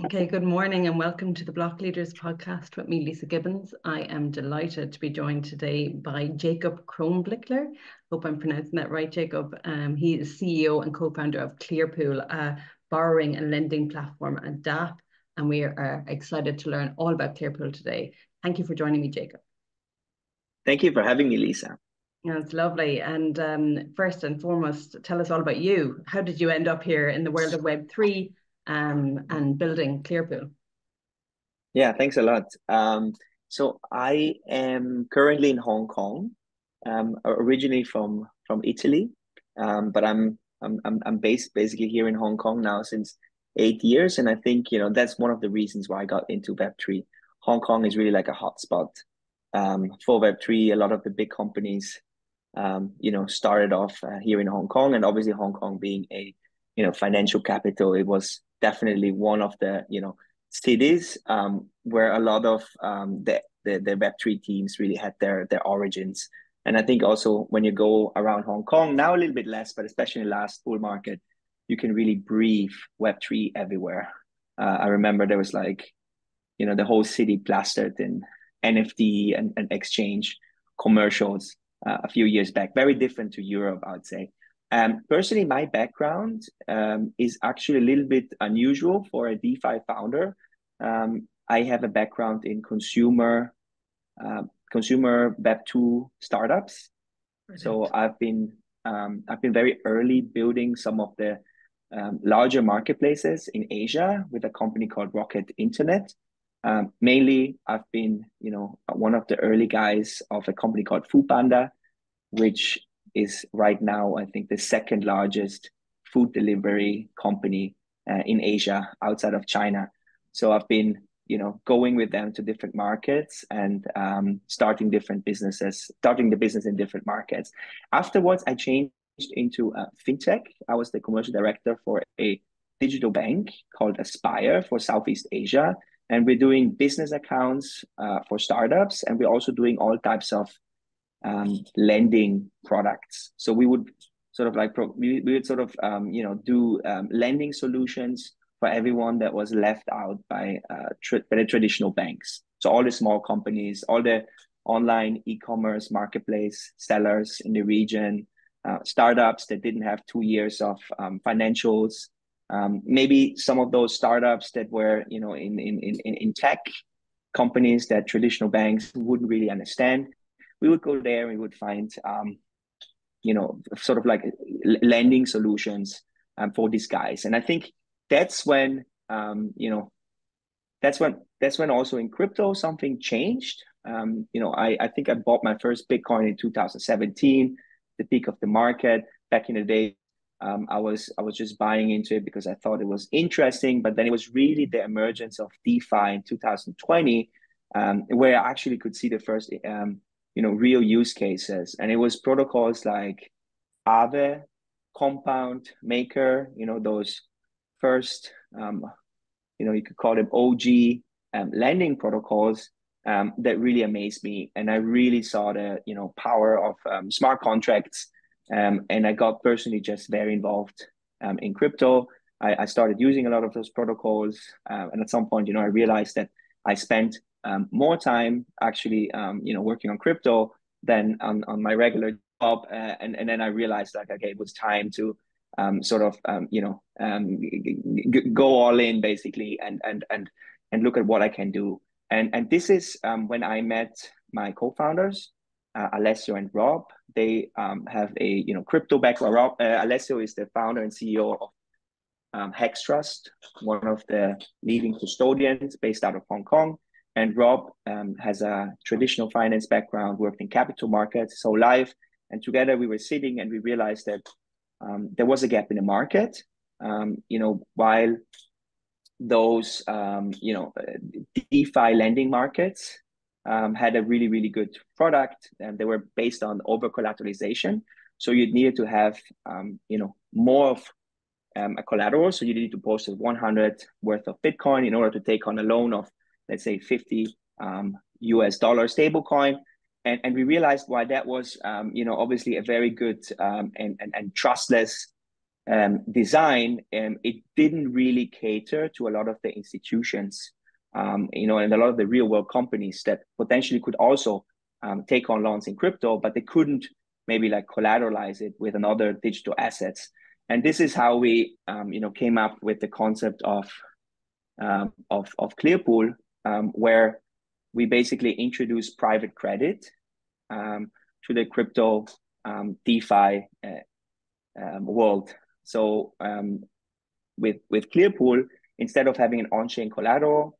Okay, good morning and welcome to the Blockleaders podcast with me, Lisa Gibbons. I am delighted to be joined today by Jakob Kronbichler. Hope I'm pronouncing that right, Jakob. He is CEO and co-founder of Clearpool, a borrowing and lending platform at DAP, and we are excited to learn all about Clearpool today. Thank you for joining me, Jakob. Thank you for having me, Lisa. Yeah, it's lovely. And first and foremost, tell us all about you. How did you end up here in the world of Web3 and building Clearpool? Yeah, thanks a lot. So I am currently in Hong Kong, originally from Italy, but I'm based basically here in Hong Kong now since 8 years, and I think that's one of the reasons why I got into Web3. Hong Kong is really like a hotspot for Web3. A lot of the big companies, started off here in Hong Kong, and obviously Hong Kong being a financial capital, it was definitely one of the cities where a lot of the Web3 teams really had their origins. And I think also when you go around Hong Kong, now a little bit less, but especially in the last bull market, you can really breathe Web3 everywhere. I remember there was the whole city plastered in NFT and exchange commercials a few years back. Very different to Europe, I would say. Personally, my background is actually a little bit unusual for a DeFi founder. I have a background in consumer Web2 startups. Brilliant. So I've been very early building some of the larger marketplaces in Asia with a company called Rocket Internet. Mainly, I've been one of the early guys of a company called Foodpanda, which is right now, I think, the second largest food delivery company in Asia outside of China. So I've been, going with them to different markets and starting the business in different markets. Afterwards, I changed into fintech. I was the commercial director for a digital bank called Aspire for Southeast Asia. And we're doing business accounts for startups, and we're also doing all types of lending products. So we would do lending solutions for everyone that was left out by the traditional banks. So all the small companies, all the online e-commerce marketplace sellers in the region, startups that didn't have 2 years of financials, maybe some of those startups that were in tech companies that traditional banks wouldn't really understand. We would go there and we would find, lending solutions for these guys. And I think that's when, that's when also in crypto something changed. I think I bought my first Bitcoin in 2017, the peak of the market. Back in the day, I was just buying into it because I thought it was interesting. But then it was really the emergence of DeFi in 2020, where I actually could see the first real use cases. And it was protocols like Aave, Compound, Maker, those first, you could call them OG lending protocols that really amazed me. And I really saw the, power of smart contracts. And I got personally just very involved in crypto. I started using a lot of those protocols. And at some point, I realized that I spent more time actually, working on crypto than on my regular job. And then I realized okay, it was time to go all in basically and look at what I can do. And this is when I met my co-founders, Alessio and Rob. They have a crypto background. Alessio is the founder and CEO of Hex Trust, one of the leading custodians based out of Hong Kong. And Rob has a traditional finance background, worked in capital markets, so live. And together we were sitting and we realized that there was a gap in the market. While those, DeFi lending markets had a really, really good product, and they were based on over collateralization. So you needed to have, more of a collateral. So you needed to post 100 worth of Bitcoin in order to take on a loan of, let's say, $50 US stablecoin. And we realized why that was, obviously a very good and trustless design, it didn't really cater to a lot of the institutions, and a lot of the real world companies that potentially could also take on loans in crypto, but they couldn't maybe like collateralize it with another digital assets. And this is how we, came up with the concept of Clearpool, where we basically introduce private credit to the crypto DeFi world. So with Clearpool, instead of having an on-chain collateral,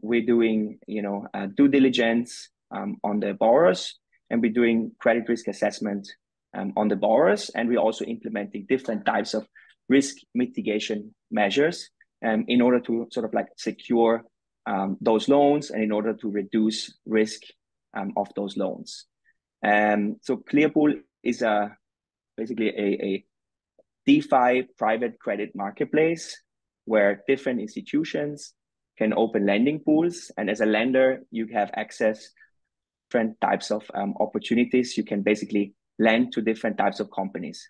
we're doing due diligence on the borrowers, and we're doing credit risk assessment on the borrowers, and we're also implementing different types of risk mitigation measures in order to sort of like secure those loans and in order to reduce risk of those loans. So Clearpool is basically a DeFi private credit marketplace where different institutions can open lending pools. And as a lender, you have access to different types of opportunities. You can basically lend to different types of companies.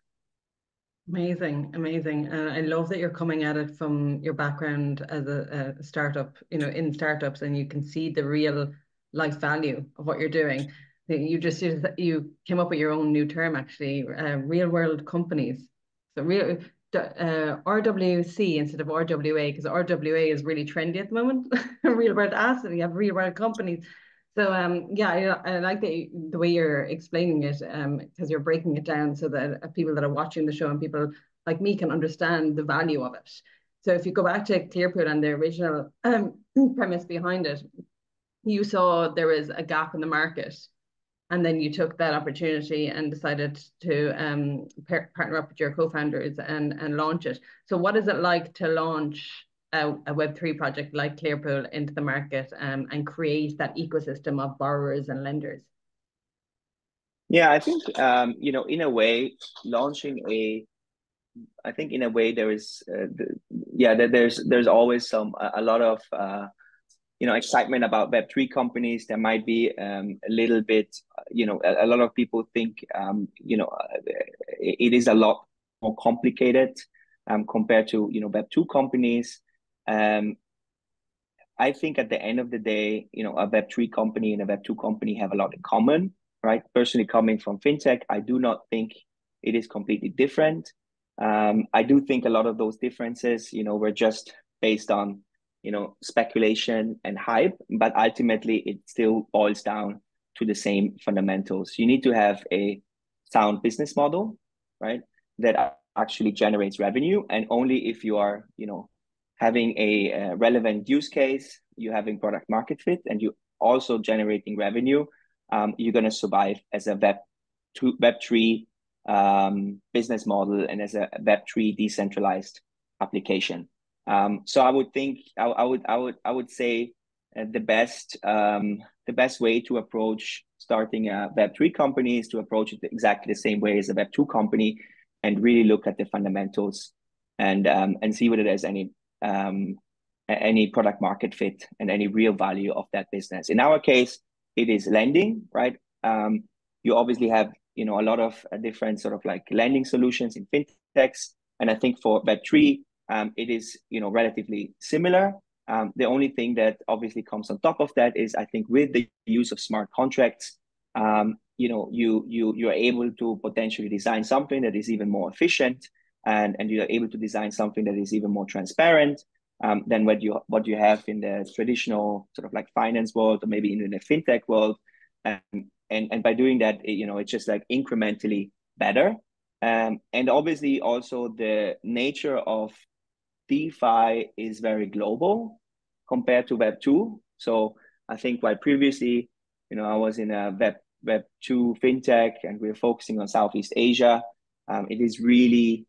Amazing, amazing. And I love that you're coming at it from your background as a startup, in startups, and you can see the real life value of what you're doing. You came up with your own new term, actually, real world companies. So real RWC instead of RWA, because RWA is really trendy at the moment. Real world asset, you have real world companies. So I like the way you're explaining it, because you're breaking it down so that people that are watching the show and people like me can understand the value of it. So if you go back to Clearpool and the original premise behind it, you saw there was a gap in the market, and then you took that opportunity and decided to partner up with your co-founders and launch it. So what is it like to launch a Web3 project like Clearpool into the market and create that ecosystem of borrowers and lenders? Yeah, I think, in a way, in a way there is, there's always a lot of, excitement about Web3 companies. There might be a little bit, a lot of people think, it is a lot more complicated compared to, Web2 companies. I think at the end of the day, a Web3 company and a Web2 company have a lot in common, right? Personally, coming from fintech, I do not think it is completely different. I do think a lot of those differences, were just based on, speculation and hype, but ultimately it still boils down to the same fundamentals. You need to have a sound business model, right? That actually generates revenue. And only if you are, having a relevant use case, you having product market fit, and you also generating revenue, you're going to survive as a Web3 business model and as a Web3 decentralized application. So I would think I would say the best way to approach starting a Web3 company is to approach it exactly the same way as a Web2 company, and really look at the fundamentals and see whether there's any product market fit and any real value of that business. In our case, it is lending, right? You obviously have a lot of different sort of like lending solutions in fintechs, and I think for Web3, it is relatively similar. The only thing that obviously comes on top of that is, I think, with the use of smart contracts, you're able to potentially design something that is even more efficient, and you're able to design something that is even more transparent than what you have in the traditional sort of like finance world, or maybe even in the fintech world. And by doing that, it's just like incrementally better. And obviously also the nature of DeFi is very global compared to Web2. So I think while previously, I was in a Web2 fintech and we're focusing on Southeast Asia, it is really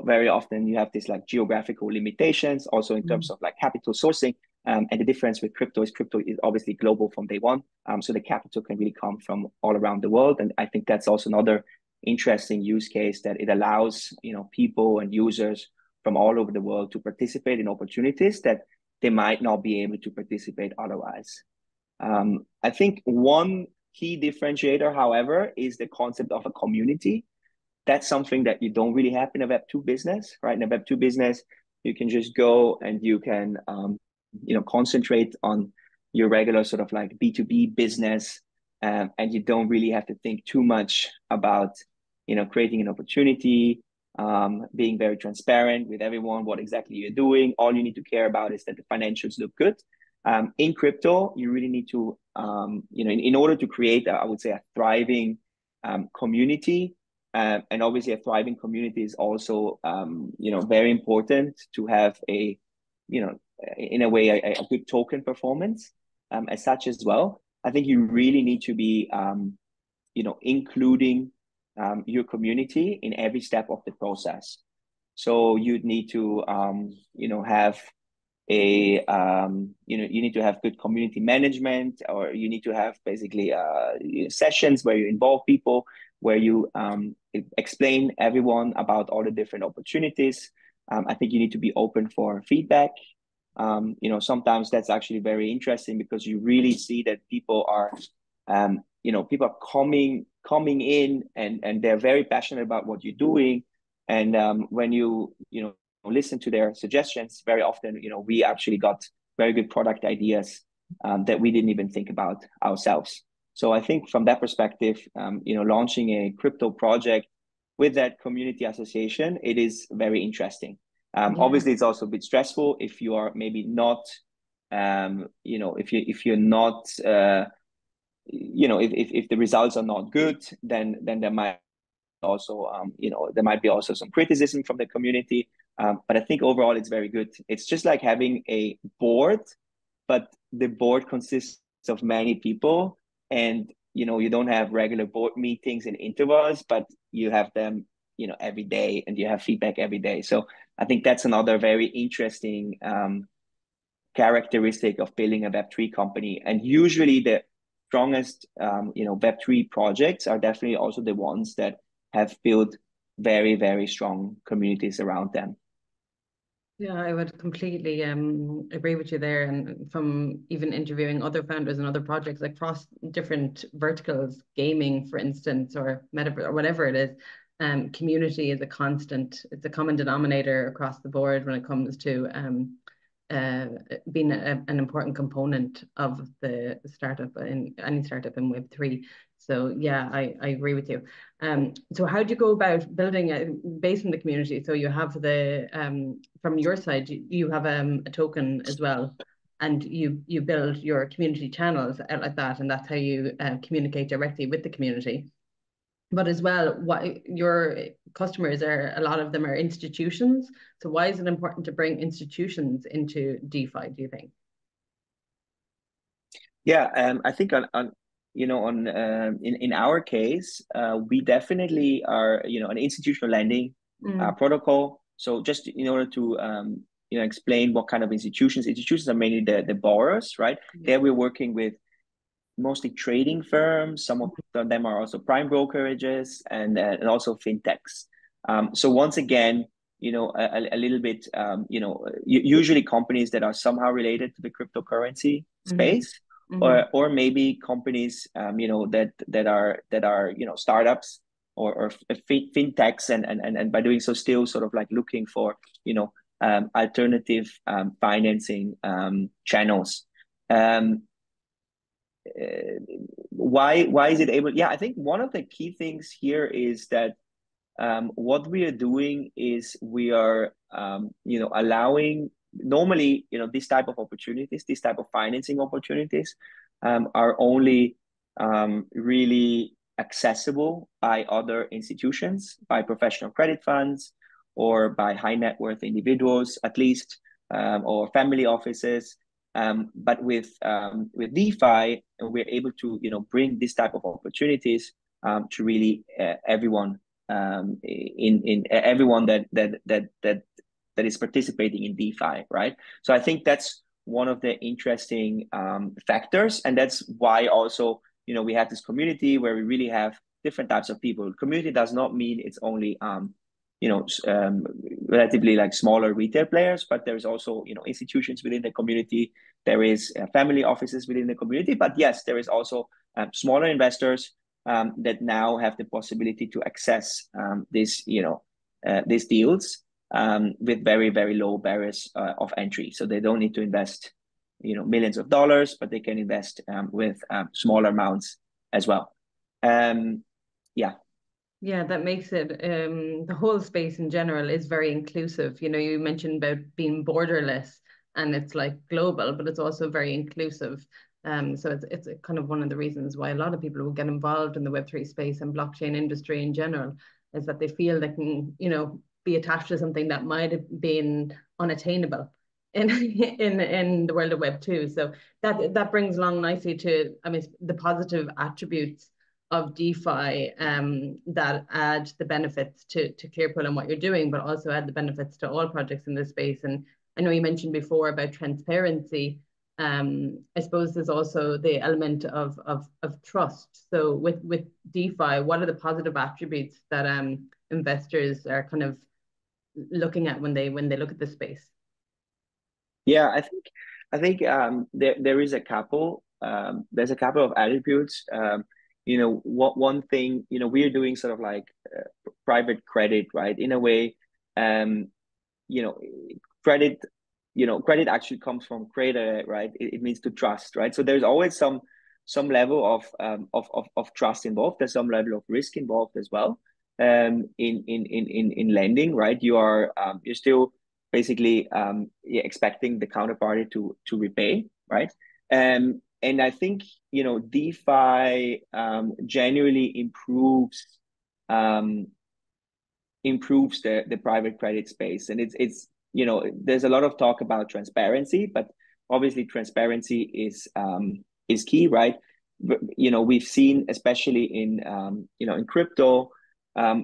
very often you have this like geographical limitations also in terms of like capital sourcing. And the difference with crypto is obviously global from day one. So the capital can really come from all around the world. And I think that's also another interesting use case, that it allows, people and users from all over the world to participate in opportunities that they might not be able to participate otherwise. I think one key differentiator, however, is the concept of a community. that's something that you don't really have in a Web2 business, right? In a Web2 business, you can just go and you can, concentrate on your regular sort of like B2B business, and you don't really have to think too much about, creating an opportunity, being very transparent with everyone, what exactly you're doing. All you need to care about is that the financials look good. In crypto, you really need to, in order to create, I would say, a thriving community, and obviously a thriving community is also, very important to have a, in a way, a good token performance as such as well. I think you really need to be, including your community in every step of the process. So you'd need to, have a, you need to have good community management, or you need to have basically sessions where you involve people, where you explain everyone about all the different opportunities. I think you need to be open for feedback. Sometimes that's actually very interesting, because you really see that people are, people are coming in, and they're very passionate about what you're doing. And when you listen to their suggestions, very often, we actually got very good product ideas that we didn't even think about ourselves. So I think from that perspective, launching a crypto project with that community association, it is very interesting. Obviously, it's also a bit stressful if you are maybe not, if you're not, if the results are not good, then there might also, there might be also some criticism from the community. But I think overall it's very good. It's just like having a board, but the board consists of many people, and you don't have regular board meetings in intervals, but you have them every day, and you have feedback every day. So I think that's another very interesting characteristic of building a Web3 company. And usually the strongest Web3 projects are definitely also the ones that have built very, very strong communities around them. Yeah, I would completely agree with you there. And from even interviewing other founders and other projects across different verticals, gaming, for instance, or metaverse, or whatever it is, community is a constant. It's a common denominator across the board when it comes to being an important component of the startup, in any startup in Web3. So yeah, I agree with you. So how do you go about building a base in the community? So you have the from your side, you have a token as well, and you build your community channels out like that, and that's how you communicate directly with the community. But as well, what your customers are, a lot of them are institutions. So why is it important to bring institutions into DeFi, do you think? Yeah, I think in our case, we definitely are an institutional lending protocol. So just in order to explain what kind of institutions are mainly the borrowers, right? Yeah. There we're working with mostly trading firms. Some of them are also prime brokerages, and also fintechs. So once again, a little bit, usually companies that are somehow related to the cryptocurrency space, or maybe companies, that are startups or fintechs, and by doing so still sort of like looking for alternative financing channels. Why is it able? Yeah, I think one of the key things here is that what we are doing is we are allowing, normally this type of opportunities, this type of financing opportunities are only really accessible by other institutions, by professional credit funds, or by high net worth individuals at least, or family offices. But with DeFi, we're able to bring this type of opportunities to really everyone, in everyone that is participating in DeFi, right? So I think that's one of the interesting factors, and that's why also we have this community where we really have different types of people. Community does not mean it's only relatively like smaller retail players, but there's also institutions within the community. There is family offices within the community, but yes, there is also smaller investors, that now have the possibility to access these deals with very, very low barriers of entry. So they don't need to invest millions of dollars, but they can invest with smaller amounts as well. Yeah, that makes it the whole space in general is very inclusive. You mentioned about being borderless, and it's like global, but it's also very inclusive. So it's kind of one of the reasons why a lot of people will get involved in the Web3 space and blockchain industry in general, is that they feel they can, be attached to something that might have been unattainable in the world of Web2. So that brings along nicely to, the positive attributes of DeFi that add the benefits to Clearpool and what you're doing, but also add the benefits to all projects in this space. And I know you mentioned before about transparency. I suppose there's also the element of trust. So with DeFi, what are the positive attributes that investors are kind of looking at when they look at the space? Yeah, I think there is a couple. There's a couple of attributes. One thing, we're doing sort of like private credit, right? In a way, credit, credit actually comes from credit, right? It means to trust, right? So there's always some level of trust involved. There's some level of risk involved as well. In lending, right? You're still basically expecting the counterparty to repay, right? And I think DeFi genuinely improves the private credit space, and it's there's a lot of talk about transparency, but obviously transparency is key, right? We've seen, especially in in crypto,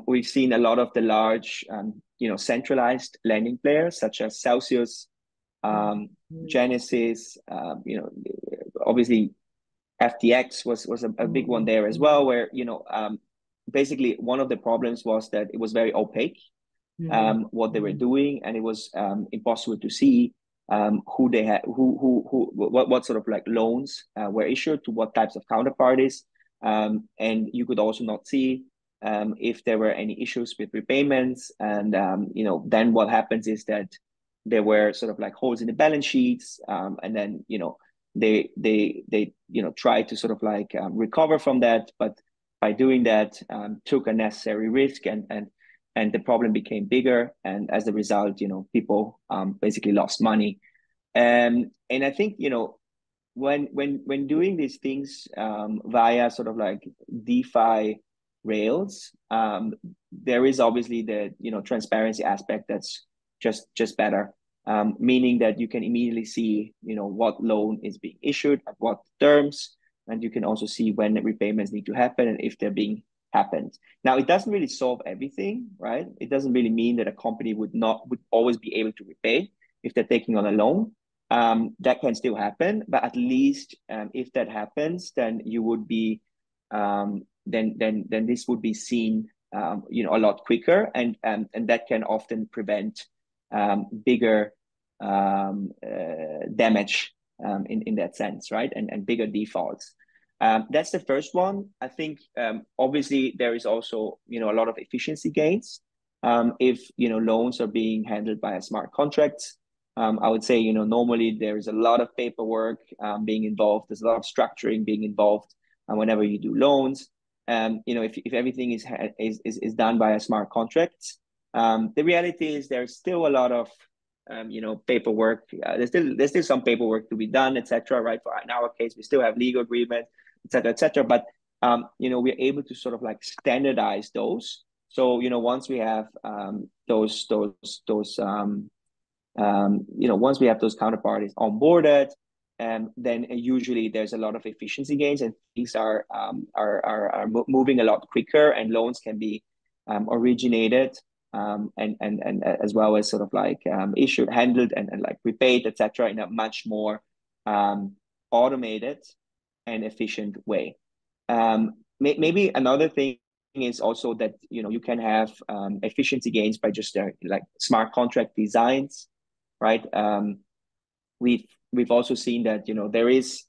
we've seen a lot of the large centralized lending players such as Celsius, Genesis, obviously FTX was a big one there as well, where basically one of the problems was that it was very opaque what they were doing, and it was impossible to see who they had, what sort of like loans were issued to what types of counterparties, and you could also not see if there were any issues with repayments. And then what happens is that there were sort of like holes in the balance sheets, and then they try to sort of like recover from that, but by doing that took a necessary risk, and the problem became bigger, and as a result people basically lost money. And I think when doing these things via sort of like DeFi rails, there is obviously the transparency aspect that's just better, meaning that you can immediately see what loan is being issued at what terms, and you can also see when the repayments need to happen and if they're being happened. Now, it doesn't really solve everything, right? It doesn't really mean that a company would always be able to repay if they're taking on a loan. That can still happen, but at least if that happens, then you would be then this would be seen a lot quicker, and that can often prevent bigger damage in that sense, right? And bigger defaults. That's the first one. I think obviously there is also a lot of efficiency gains if loans are being handled by a smart contracts. I would say normally there is a lot of paperwork being involved. There's a lot of structuring being involved whenever you do loans. If everything is done by a smart contract, the reality is there's still a lot of paperwork. There's still some paperwork to be done, etc. Right? In our case, we still have legal agreement, etc., etc. But we're able to sort of like standardize those. So once we have once we have those counterparties onboarded, then usually there's a lot of efficiency gains, and things are moving a lot quicker, and loans can be originated and as well as sort of like issued, handled, and like repaid, etc., in a much more automated and efficient way. Maybe another thing is also that you can have efficiency gains by just like smart contract designs, right? We've also seen that there is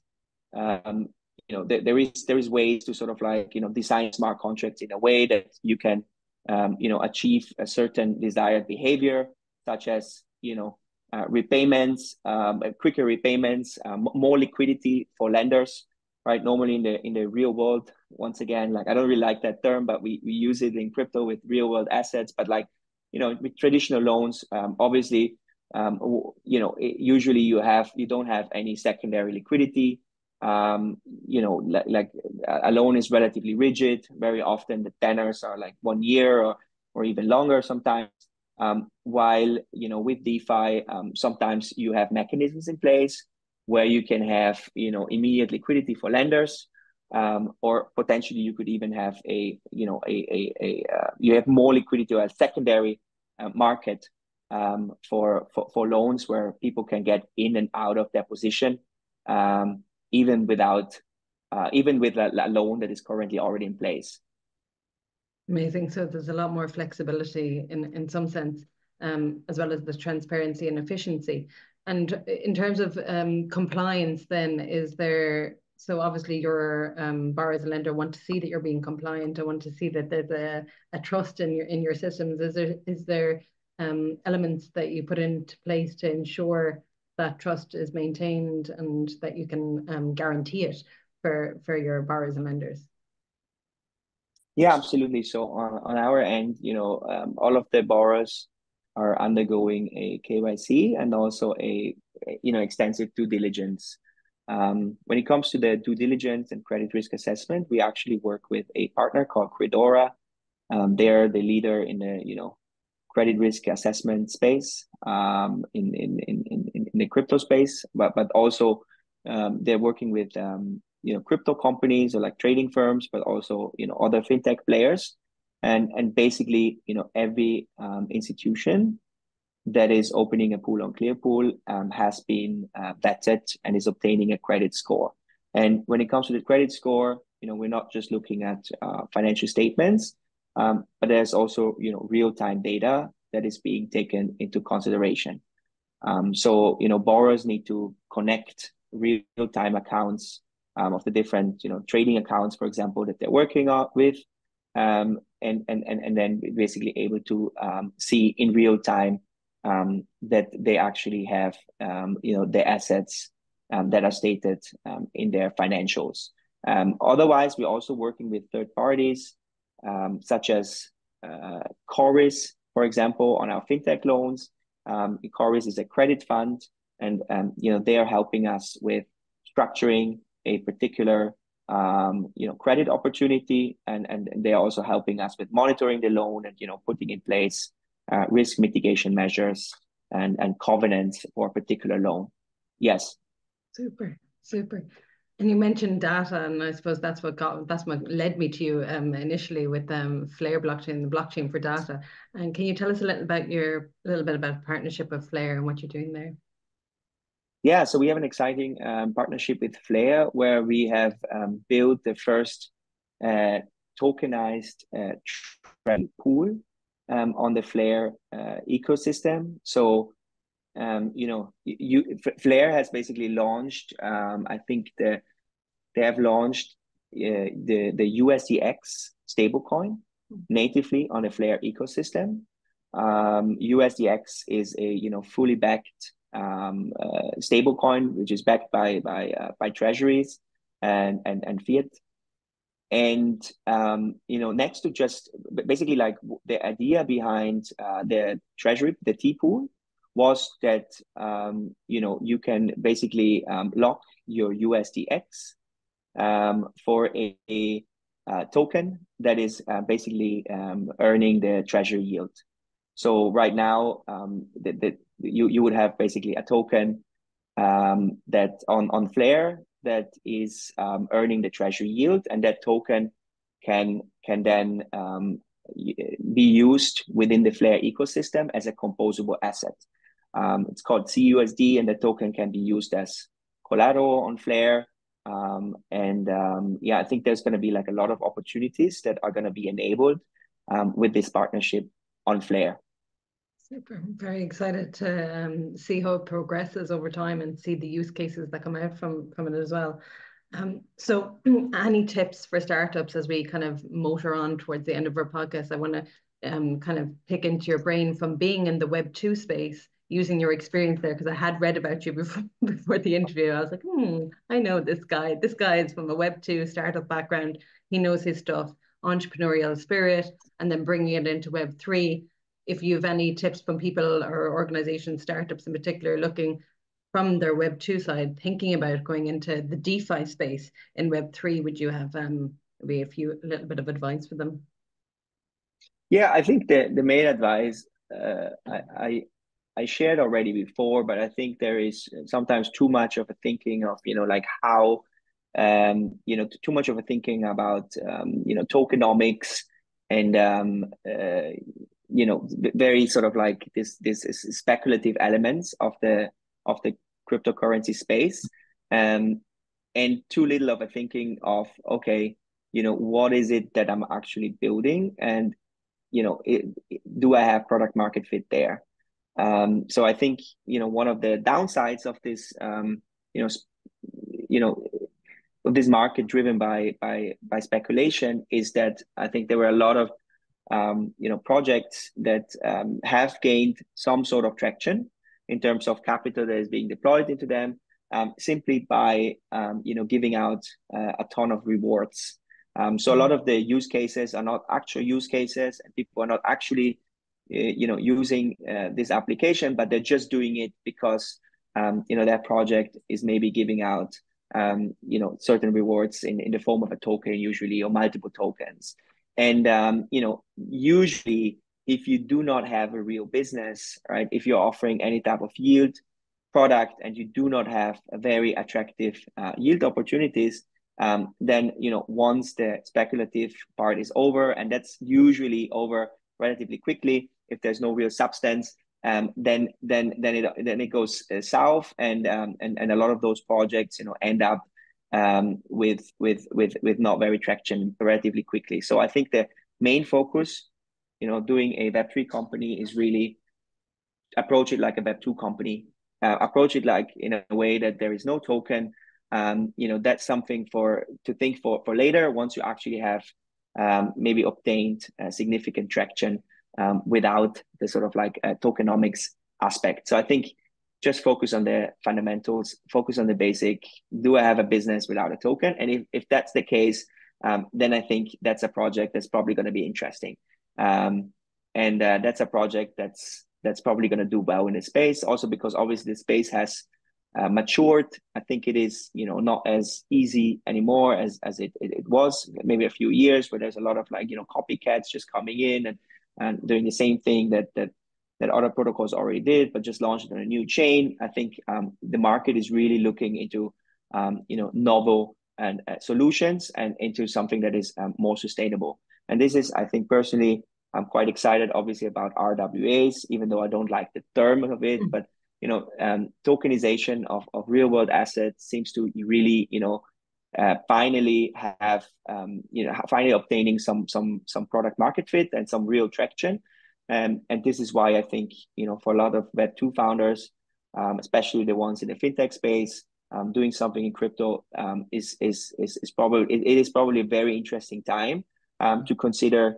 there is ways to sort of like, design smart contracts in a way that you can, achieve a certain desired behavior, such as, repayments, quicker repayments, more liquidity for lenders, right? Normally in the real world, once again, like I don't really like that term, but we use it in crypto with real world assets. But like, with traditional loans, obviously, usually you don't have any secondary liquidity. Like a loan is relatively rigid. Very often the tenors are like 1 year or even longer sometimes. While, with DeFi, sometimes you have mechanisms in place where you can have, immediate liquidity for lenders, or potentially you could even have you have more liquidity or a secondary market for loans where people can get in and out of their position, even with a loan that is currently already in place. Amazing. So there's a lot more flexibility in some sense, as well as the transparency and efficiency. And in terms of compliance, then so obviously your borrowers and lender want to see that you're being compliant. I want to see that there's a trust in your systems. Is there elements that you put into place to ensure that trust is maintained and that you can guarantee it for your borrowers and lenders? Yeah, absolutely. So on our end, all of the borrowers are undergoing a KYC and also a extensive due diligence. When it comes to the due diligence and credit risk assessment, we actually work with a partner called Credora. They're the leader in the credit risk assessment space, in the crypto space, but also they're working with crypto companies or like trading firms, but also other fintech players, and basically every institution that is opening a pool on Clearpool has been vetted and is obtaining a credit score. And when it comes to the credit score, we're not just looking at financial statements, but there's also real-time data that is being taken into consideration. So borrowers need to connect real-time accounts of the different trading accounts, for example, that they're working with, and then basically able to see in real time that they actually have the assets that are stated in their financials. Otherwise, we're also working with third parties, such as Coris, for example, on our fintech loans. Coris is a credit fund, and they are helping us with structuring a particular credit opportunity, and they are also helping us with monitoring the loan and putting in place risk mitigation measures and covenants for a particular loan. Yes. Super. And you mentioned data, and I suppose that's what led me to you initially with Flare blockchain, the blockchain for data. And can you tell us a little bit about partnership with Flare and what you're doing there? Yeah, so we have an exciting partnership with Flare, where we have built the first tokenized trade pool on the Flare ecosystem. So Flare has basically launched, I think they have launched the USDX stablecoin natively on the Flare ecosystem. USDX is a fully backed stablecoin, which is backed by treasuries and fiat. And next to just basically like the idea behind the treasury, the TPOOL, was that you can basically lock your USDX for a token that is basically earning the treasury yield. So right now, you would have basically a token that on Flare that is earning the treasury yield, and that token can then be used within the Flare ecosystem as a composable asset. It's called CUSD, and the token can be used as collateral on Flare. I think there's going to be like a lot of opportunities that are going to be enabled with this partnership on Flare. Super. I'm very excited to see how it progresses over time and see the use cases that come out from it as well. So any tips for startups as we kind of motor on towards the end of our podcast? I want to kind of pick into your brain from being in the Web2 space, using your experience there, because I had read about you before the interview. I was like, I know this guy. This guy is from a Web2 startup background. He knows his stuff, entrepreneurial spirit, and then bringing it into Web3. If you have any tips from people or organizations, startups in particular, looking from their Web2 side, thinking about going into the DeFi space in Web3, would you have maybe a little bit of advice for them? Yeah, I think the main advice I shared already before, but I think there is sometimes too much of a thinking of, like how, too much of a thinking about, tokenomics and, very sort of like this speculative elements of the cryptocurrency space, and too little of a thinking of, okay, what is it that I'm actually building, and do I have product market fit there? So I think one of the downsides of this of this market driven by speculation is that I think there were a lot of projects that have gained some sort of traction in terms of capital that is being deployed into them, simply by giving out a ton of rewards. So a lot of the use cases are not actual use cases, and people are not actually using this application, but they're just doing it because that project is maybe giving out certain rewards in the form of a token usually, or multiple tokens. And usually if you do not have a real business, right, if you're offering any type of yield product and you do not have a very attractive yield opportunities, then once the speculative part is over, and that's usually over relatively quickly if there's no real substance, then it goes south, and a lot of those projects end up with not very traction relatively quickly. So I think the main focus, doing a Web3 company, is really approach it like a Web2 company. Approach it like in a way that there is no token. That's something to think for later, once you actually have maybe obtained significant traction without the sort of like tokenomics aspect. So I think just focus on the fundamentals, focus on the basic. Do I have a business without a token? And if that's the case, then I think that's a project that's probably going to be interesting. And that's a project that's probably going to do well in the space, also because obviously the space has matured. I think it is not as easy anymore as it was maybe a few years, where there's a lot of like copycats just coming in and doing the same thing that other protocols already did, but just launched on a new chain. I think the market is really looking into novel and solutions, and into something that is more sustainable. And this is, I think personally, I'm quite excited, obviously, about RWAs, even though I don't like the term of it. But tokenization of real world assets seems to really finally have finally obtaining some product market fit and some real traction. And this is why I think for a lot of Web2 founders, especially the ones in the fintech space, doing something in crypto is probably a very interesting time to consider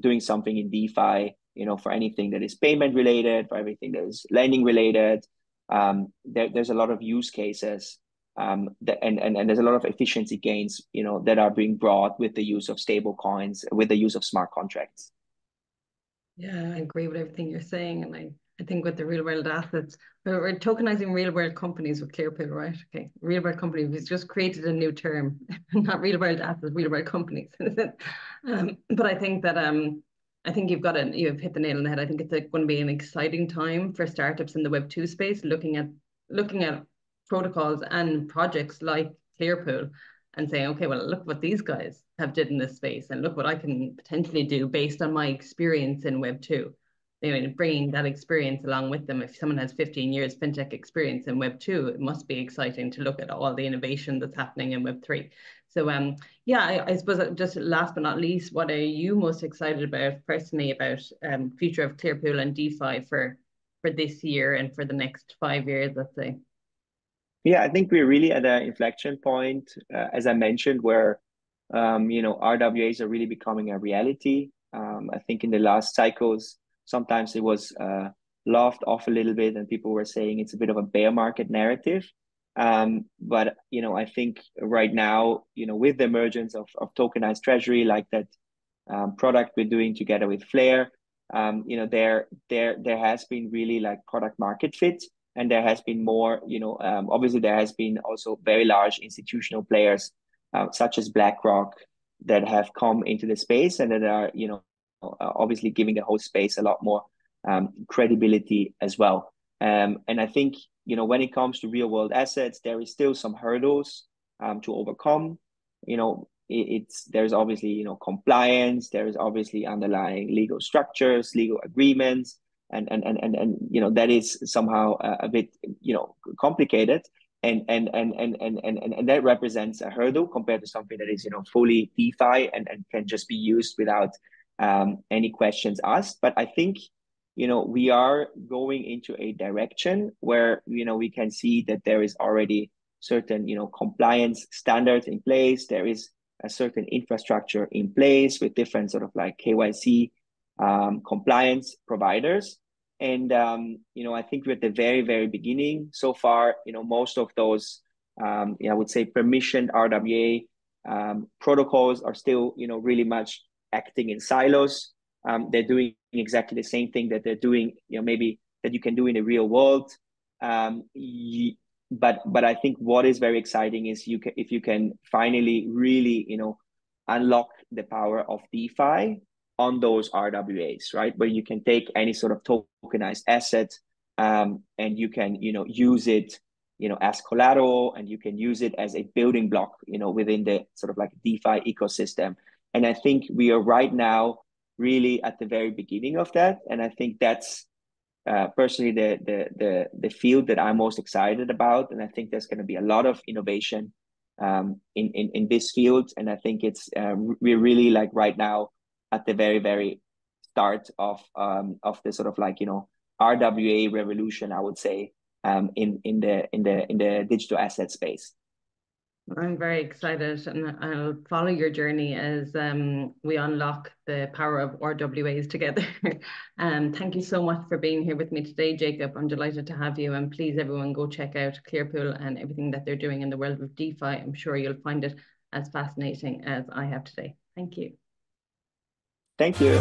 doing something in DeFi, for anything that is payment related, for everything that is lending related. There's a lot of use cases, and there's a lot of efficiency gains, that are being brought with the use of stable coins, with the use of smart contracts. Yeah, I agree with everything you're saying. And I think with the real world assets, we're tokenizing real world companies with Clearpool, right? Okay, real world companies, we've just created a new term, not real world assets, real world companies. But I think that I think you've hit the nail on the head. I think it's going to be an exciting time for startups in the Web2 space, looking at protocols and projects like Clearpool, and saying, okay, well, look what these guys have did in this space, and look what I can potentially do based on my experience in Web2. Bringing that experience along with them. If someone has 15 years fintech experience in Web2, it must be exciting to look at all the innovation that's happening in Web3. So I suppose just last but not least, what are you most excited about personally about future of Clearpool and DeFi for this year and for the next 5 years, let's say? Yeah, I think we're really at an inflection point, as I mentioned, where RWAs are really becoming a reality. I think in the last cycles, sometimes it was laughed off a little bit, and people were saying it's a bit of a bear market narrative. But I think right now, with the emergence of tokenized treasury, like that product we're doing together with Flare, there has been really like product market fit, and there has been more, obviously there has been also very large institutional players such as BlackRock that have come into the space and that are, obviously giving the whole space a lot more credibility as well. And I think, when it comes to real world assets, there is still some hurdles to overcome. There's obviously, compliance, there is obviously underlying legal structures, legal agreements, and that is somehow a bit, complicated. And that represents a hurdle compared to something that is, fully DeFi and can just be used without any questions asked. But I think, we are going into a direction where, we can see that there is already certain, compliance standards in place. There is a certain infrastructure in place with different sort of like KYC compliance providers. And, I think we're at the very, very beginning. So far, most of those, I would say permissioned RWA protocols are still, really much acting in silos. They're doing exactly the same thing that they're doing, maybe that you can do in the real world. But I think what is very exciting is if you can finally really, unlock the power of DeFi on those RWAs, right? Where you can take any sort of tokenized asset and you can, use it, as collateral, and you can use it as a building block, within the sort of like DeFi ecosystem. And I think we are right now really at the very beginning of that. And I think that's personally the field that I'm most excited about. And I think there's going to be a lot of innovation in this field. And I think we're really like right now at the very, very start of the sort of like, RWA revolution, I would say, in the digital asset space. I'm very excited, and I'll follow your journey as we unlock the power of RWAs together. Thank you so much for being here with me today, Jakob. I'm delighted to have you, and please everyone go check out Clearpool and everything that they're doing in the world of DeFi. I'm sure you'll find it as fascinating as I have today. Thank you. Thank you.